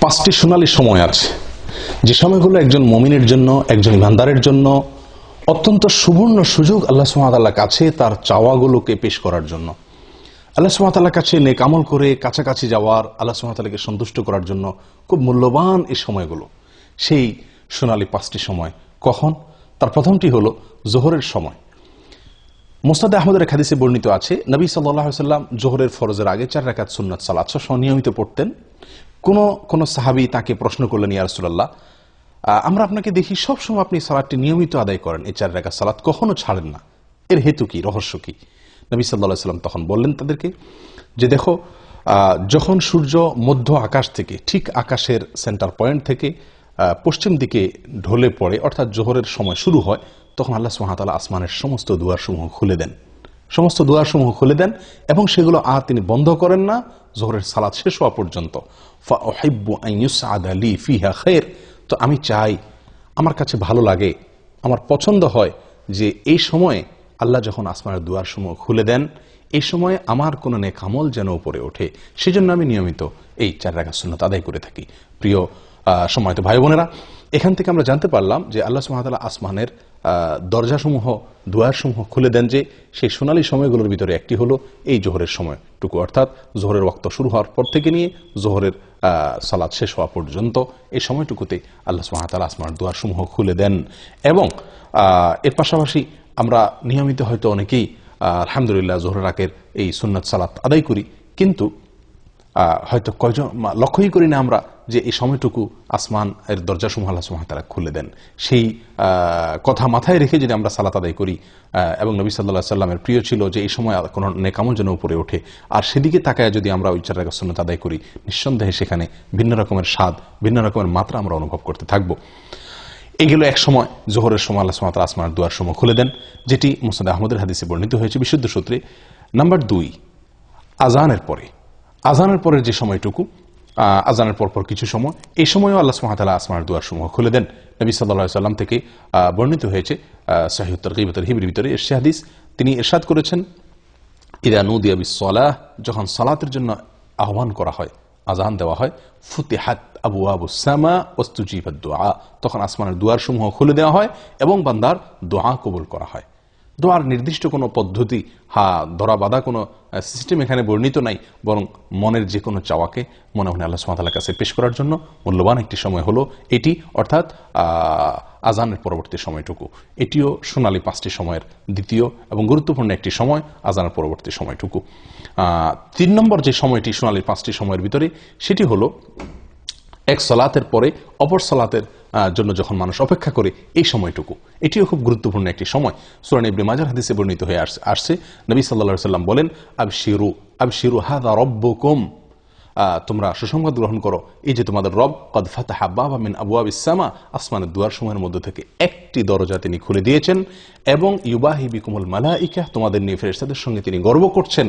পাঁচটি সোনালী সময় আছে, যে সময়গুলো একজন মুমিনের জন্য, একজন ইমানদারের জন্য অত্যন্ত সুবর্ণ সুযোগ আল্লাহ সুবহানাহু ওয়া তাআলার কাছে তার চাওয়াগুলোকে পেশ করার জন্য, আল্লাহ সুবহানাহু ওয়া তাআলার কাছে নেক আমল করে কাছাকাছি যাওয়ার, আল্লাহ সুবহানাহু ওয়া তাআলাকে সন্তুষ্ট করার জন্য খুব মূল্যবান এই সময়গুলো। সেই সোনালী পাঁচটি সময় কখন? তার প্রথমটি হলো জোহরের সময়। মুসনাদে আহমদের এক হাদিসে বর্ণিত আছে, নবী সাল্লাল্লাহু আলাইহি ওয়াসাল্লাম জোহরের ফরজের আগে 4 রাকাত সুন্নাত সালাত নিয়মিত পড়তেন। কোন সাহাবী তাকে প্রশ্ন করলেন, ইয়া রাসূলুল্লাহ, আমরা আপনাকে দেখি সবসময় আপনি সালাতটি নিয়মিত আদায় করেন, এই 4 রাকাত সালাত কখনো ছাড়েন না, এর হেতু কি, রহস্য কি? নবী সাল্লাল্লাহু আলাইহি ওয়াসাল্লাম তখন বললেন তাদেরকে যে, দেখো, যখন সূর্য মধ্য আকাশ থেকে, ঠিক আকাশের সেন্টার পয়েন্ট থেকে পশ্চিম দিকে ঢলে পড়ে, অর্থাৎ জোহরের সময় শুরু হয়, তখন আল্লাহ সুবহানাহু ওয়া তাআলা আসমানের সমস্ত দুয়ারসমূহ খুলে দেন, সমস্ত দুয়ারসমূহ খুলে দেন, এবং সেগুলো আর তিনি বন্ধ করেন না জোহরের সালাত শেষ হওয়া পর্যন্ত। ফাউহিব্বু আন ইউসআদা লি ফিহা খায়র, তো আমি চাই, আমার কাছে ভালো লাগে, আমার পছন্দ হয় যে এই সময়ে আল্লাহ যখন আসমানের দুয়ারসমূহ খুলে দেন, এই সময়ে আমার কোনো নেক আমল যেন উপরে ওঠে, সেজন্য আমি নিয়মিত এই 4 রাকাত সুন্নাত আদায় করে থাকি। প্রিয় সম্মানিত ভাই বোনেরা, এখান থেকে আমরা জানতে পারলাম যে আল্লাহ সুবহানাহু ওয়া তাআলা আসমানের দরজাসমূহ, দুয়ারসমূহ খুলে দেন, যে সেই সোনালী সময়গুলোর ভিতরে একটি হলো এই জোহরের সময়টুকু, অর্থাৎ জোহরের ওয়াক্ত শুরু হওয়ার পর থেকে নিয়ে জোহরের সালাত শেষ হওয়া পর্যন্ত এই সময়টুকুতে আল্লাহ সুবহানাহু ওয়া তাআলা আসমানের দুয়ারসমূহ খুলে দেন। এবং এর পাশাপাশি আমরা নিয়মিত হয়তো অনেকেই আলহামদুলিল্লাহ জোহরের আগের এই সুন্নাত সালাত আদায় করি, কিন্তু হয়তো কয়জন লক্ষ্যই করি না আমরা যে এই সময়টুকু আসমান এর দরজাসমূহ আল্লাহ সুবহানাহু ওয়া তাআলা খুলে দেন। সেই কথা মাথায় রেখে যদি আমরা সালাত আদায় করি, এবং নবী সাল্লাল্লাহু আলাইহি সাল্লামের প্রিয় ছিল যে এই সময় কোনো নেক আমল যেন উপরে ওঠে, আর সেদিকে তাকায় যদি আমরা ওই 4 রাকাত সুন্নাত আদায় করি, নিঃসন্দেহে সেখানে ভিন্ন রকমের স্বাদ, ভিন্ন রকমের মাত্রা আমরা অনুভব করতে থাকব। এগুলো এক সময় জোহরের সময় আল্লাহ সুবহানাহু ওয়া তাআলা আসমানের দুয়ারসমূহ খুলে দেন, যেটি মুসনাদে আহমদের হাদিসে বর্ণিত হয়েছে বিশুদ্ধ সূত্রে। নাম্বার 2, আযানের পরে, আযানের পরের যে সময়টুকু, আযানের পরপর কিছু সময়, এই সময়ও আল্লাহ সুবহানাহু ওয়া তাআলা আসমানের দুয়ারসমূহ খুলে দেন। নবী সাল্লাল্লাহু আলাইহি সাল্লাম থেকে বর্ণিত হয়েছে সহিহ তারগীব ওয়া তারহিবের ভিতরে এর হাদিস, তিনি ইরশাদ করেছেন, ইযা নুদিয়া বিস-সালাহ, যখন সালাতের জন্য আহ্বান করা হয়, আযান দেওয়া হয়, ফুতিহাত আবওয়াবুস সামা ওয়াস্তুজিবাদ দুআ, তখন আসমানের দুয়ারসমূহ খুলে দেওয়া হয় এবং বান্দার দোয়া কবুল করা হয়। দোয়ার নির্দিষ্ট কোনো পদ্ধতি, ধরা বাঁধা কোনো সিস্টেম এখানে বর্ণিত নাই, বরং মনের যে কোনো চাওয়াকে মনে মনে আল্লাহ সুবহানাহু ওয়া তাআলার কাছে পেশ করার জন্য মূল্যবান একটি সময় হলো এটি, অর্থাৎ আযানের পরবর্তী সময়টুকু। এটিও সোনালী 5টি সময়ের দ্বিতীয় এবং গুরুত্বপূর্ণ একটি সময়, আযানের পরবর্তী সময়টুকু। 3 নম্বর যে সময়টি সোনালী 5টি সময়ের ভিতরে, সেটি হলো এক সালাতের পরে অপর সালাতের জন্য যখন মানুষ অপেক্ষা করে, এই সময়টুকু, এটিও খুব গুরুত্বপূর্ণ একটি সময়। সূরা ইবনে মাজাহ হাদিসে বর্ণিত হয়ে আসছে, নবী সাল্লাল্লাহু আলাইহি সাল্লাম বলেন, আবশিরু আবশিরু হাযা রাব্বুকুম, তোমরা সুসংবাদ গ্রহণ করো, এই যে তোমাদের রব, কদ ফাতাহা বাবা মিন আবওয়াবিস সামা, আসমানের দুয়ারসমূহের মধ্য থেকে একটি দরজা তিনি খুলে দিয়েছেন, এবং ইউবাহি বিকুমুল মালাইকা, তোমাদের নিয়ে ফেরেশতাদের সঙ্গে তিনি গর্ব করছেন,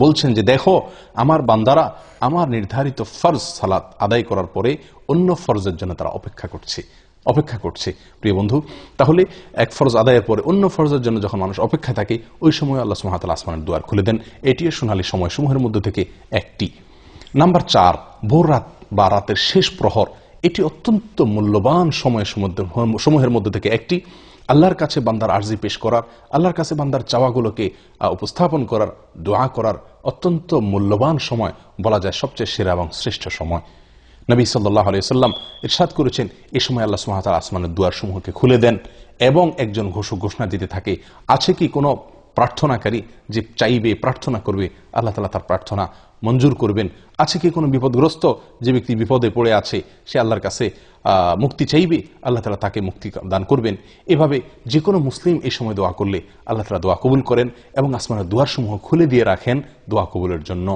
বলছেন যে দেখো, আমার বান্দারা আমার নির্ধারিত ফরজ সালাত আদায় করার পরে অন্য ফরজের জন্য তারা অপেক্ষা করছে। প্রিয় বন্ধু, তাহলে এক ফরজ আদায়ের পরে অন্য ফরজের জন্য যখন মানুষ অপেক্ষা থাকে, ওই সময় আল্লাহ সুবহানাহু ওয়া তাআলা আসমানের দুয়ার খুলে দেন। এটিও সোনালী সময়সমূহের মধ্যে থেকে একটি। নাম্বার 4, ভোর রাত বা রাতের শেষ প্রহর, এটি অত্যন্ত মূল্যবান সময়ের মধ্যে থেকে একটি। আল্লাহর কাছে বান্দার আরজি পেশ করার, আল্লাহর কাছে বান্দার চাওয়াগুলোকে উপস্থাপন করার, দোয়া করার অত্যন্ত মূল্যবান সময়, বলা যায় সবচেয়ে সেরা এবং শ্রেষ্ঠ সময়। নবী সাল্লাল্লাহু আলাইহি ওয়াসাল্লাম ইরশাদ করেছেন, এই সময় আল্লাহ সুবহানাহু ওয়া তাআলা আসমানের দুয়ারসমূহকে খুলে দেন এবং একজন ঘোষণা দিতে থাকে, আছে কি কোনো প্রার্থনাকারী যে চাইবে, প্রার্থনা করবে, আল্লাহ তাআলা তার প্রার্থনা মঞ্জুর করবেন? আছে কি কোনো বিপদগ্রস্ত যে ব্যক্তি বিপদে পড়ে আছে, সে আল্লাহর কাছে মুক্তি চাইবে, আল্লাহ তাআলা তাকে মুক্তি দান করবেন? এভাবে যে কোনো মুসলিম এই সময় দোয়া করলে আল্লাহ তাআলা দোয়া কবুল করেন এবং আসমানের দুয়ারসমূহ খুলে দিয়ে রাখেন দোয়া কবুলের জন্য।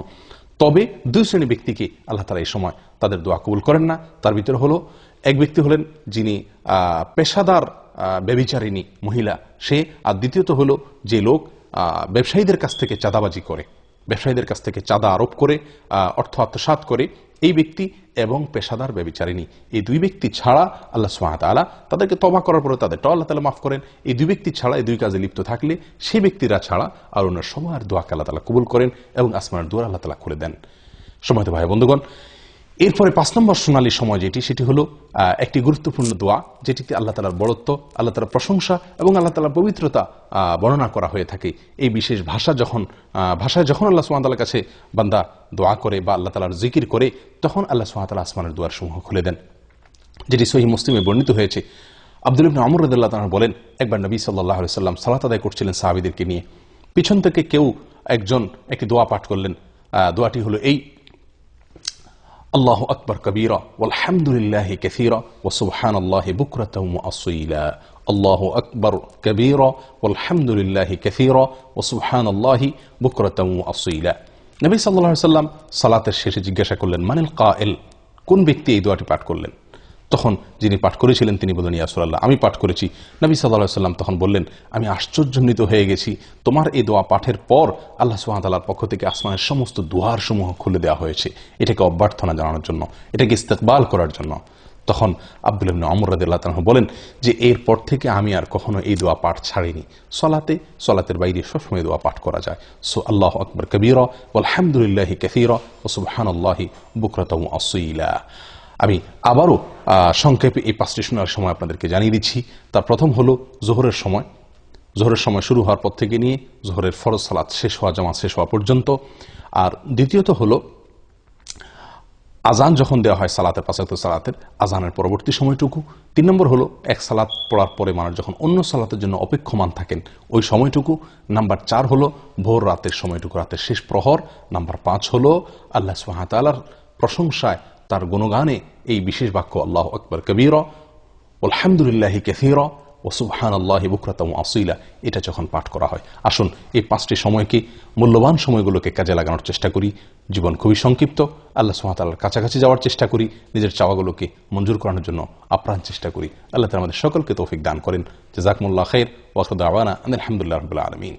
তবে 2 শ্রেণীর ব্যক্তিকে আল্লাহ তাআলা এই সময় তাদের দোয়া কবুল করেন না। তার ভিতরে হলো, এক ব্যক্তি হলেন যিনি পেশাদার ব্যভিচারিণী মহিলা, সে, আর দ্বিতীয়ত হলো যে লোক ব্যবসায়ীদের কাছ থেকে চাঁদাবাজি করে, ব্যবসায়ীদের কাছ থেকে চাঁদা আরোপ করে অর্থ আত্মসাৎ করে, এই ব্যক্তি এবং পেশাদার ব্যভিচারিণী, এই 2 ব্যক্তি ছাড়া আল্লাহ সুবহানাহু ওয়া তাআলা তাদেরকে তওবা করার পরে তাদেরটা আল্লাহ তাআলা মাফ করেন। এই 2 ব্যক্তি ছাড়া, এই 2 কাজে লিপ্ত থাকলে, সেই ব্যক্তিরা ছাড়া আর অন্য সবার দোয়াকে আল্লাহ তাআলা কবুল করেন এবং আসমানের দুয়ার আল্লাহ তাআলা খুলে দেন। সম্মানিত ভাই বন্ধুগণ, এরপরে 5 নম্বর সোনালী সময় যেটি, সেটি হলো একটি গুরুত্বপূর্ণ দোয়া, যেটিতে আল্লাহ তাআলার বড়ত্ব, আল্লাহ তাআলার প্রশংসা এবং আল্লাহ তাআলার পবিত্রতা বর্ণনা করা হয়ে থাকে। এই বিশেষ ভাষায় যখন আল্লাহ সুবহানাহু ওয়া তাআলার কাছে বান্দা দোয়া করে বা আল্লাহ তাআলার জিকির করে, তখন আল্লাহ সুবহানাহু ওয়া তাআলা আসমানের দুয়ার সমূহ খুলে দেন, যেটি সহিহ মুসলিমে বর্ণিত হয়েছে। আব্দুল্লাহ ইবনে আমর রাদিয়াল্লাহু তাআলা বলেন, একবার নবী সাল্লাল্লাহু আলাইহি ওয়াসাল্লাম সালাত আদায় করছিলেন সাহাবীদেরকে নিয়ে। পিছন থেকে কেউ একজন একটি দোয়া পাঠ করলেন। দোয়াটি হলো এই: আল্লাহু আকবার কবীরা ওয়ালহামদুলিল্লাহি কাসীরা ওয়া সুবহানাল্লাহি বুকরাতাও ওয়া আসীলা। আল্লাহু আকবার কবীরা ওয়ালহামদুলিল্লাহি কাসীরা ওয়া সুবহানাল্লাহি বুকরাতাও ওয়া আসীলা। নবী সাল্লাল্লাহু আলাইহি ওয়াসাল্লাম সালাতের শেষে জিজ্ঞাসা করলেন, মানিল কাইল, কোন ব্যক্তি এই দোয়াটি পাঠ করলেন? তখন যিনি পাঠ করেছিলেন তিনি বললেন, ইয়া রাসূলুল্লাহ, আমি পাঠ করেছি। নবী সাল্লাল্লাহু আলাইহি ওয়াসাল্লাম তখন বললেন, আমি আশ্চর্যান্বিত হয়ে গেছি, তোমার এই দোয়া পাঠের পর আল্লাহ সুবহানাহু ওয়া তাআলার পক্ষ থেকে আসমানের সমস্ত দুয়ার সমূহ খুলে দেওয়া হয়েছে, এটাকে অভ্যর্থনা জানানোর জন্য, এটাকে ইস্তেকবাল করার জন্য। তখন আব্দুল্লাহ ইবনে আমর রাদিয়াল্লাহু তাআলা বলেন যে এরপর থেকে আমি আর কখনো এই দোয়া পাঠ ছাড়িনি। সলাতের বাইরে সবসময় দোয়া পাঠ করা যায়। আল্লাহু আকবার কবীরা ওয়ালহামদুলিল্লাহি কাসীরা ওয়া সুবহানাল্লাহি বুকরাতাও ওয়া আসীলা। আমি আবারও সংক্ষেপে এই 5টি শোনার সময় আপনাদেরকে জানিয়ে দিচ্ছি। তার প্রথম হলো জোহরের সময় শুরু হওয়ার পর থেকে নিয়ে জোহরের ফরজ সালাত শেষ হওয়া, জামাত শেষ হওয়া পর্যন্ত। আর দ্বিতীয়ত হলো আজান যখন দেওয়া হয় সালাতের, 5 ওয়াক্ত সালাতের আজানের পরবর্তী সময়টুকু। 3 নম্বর হলো এক সালাত পড়ার পরে মানুষ যখন অন্য সালাতের জন্য অপেক্ষমান থাকেন ওই সময়টুকু। নাম্বার 4 হলো ভোর রাতের সময়টুকু, রাতের শেষ প্রহর। নাম্বার 5 হলো আল্লাহ সুবহানাহু ওয়া তাআলার প্রশংসায়, তার গুণগানে এই বিশেষ বাক্য আল্লাহু আকবার কবীরা ওয়ালহামদুলিল্লাহি কাসীরা ওয়া সুবহানাল্লাহি বুকরাতাও ওয়া আসীলা, এটা যখন পাঠ করা হয়। আসুন এই 5টি সময়কে, মূল্যবান সময়গুলোকে কাজে লাগানোর চেষ্টা করি। জীবন খুবই সংক্ষিপ্ত, আল্লাহ সুবহানাহু ওয়া তাআলার কাছাকাছি যাওয়ার চেষ্টা করি, নিজের চাওয়াগুলোকে মঞ্জুর করানোর জন্য আপ্রাণ চেষ্টা করি। আল্লাহ তাআলা আমাদের সকলকে তৌফিক দান করেন। জাযাকুমুল্লাহু খাইর ওয়া আখিরু দাওয়ানা আলহামদুলিল্লাহি রাব্বিল আলামিন।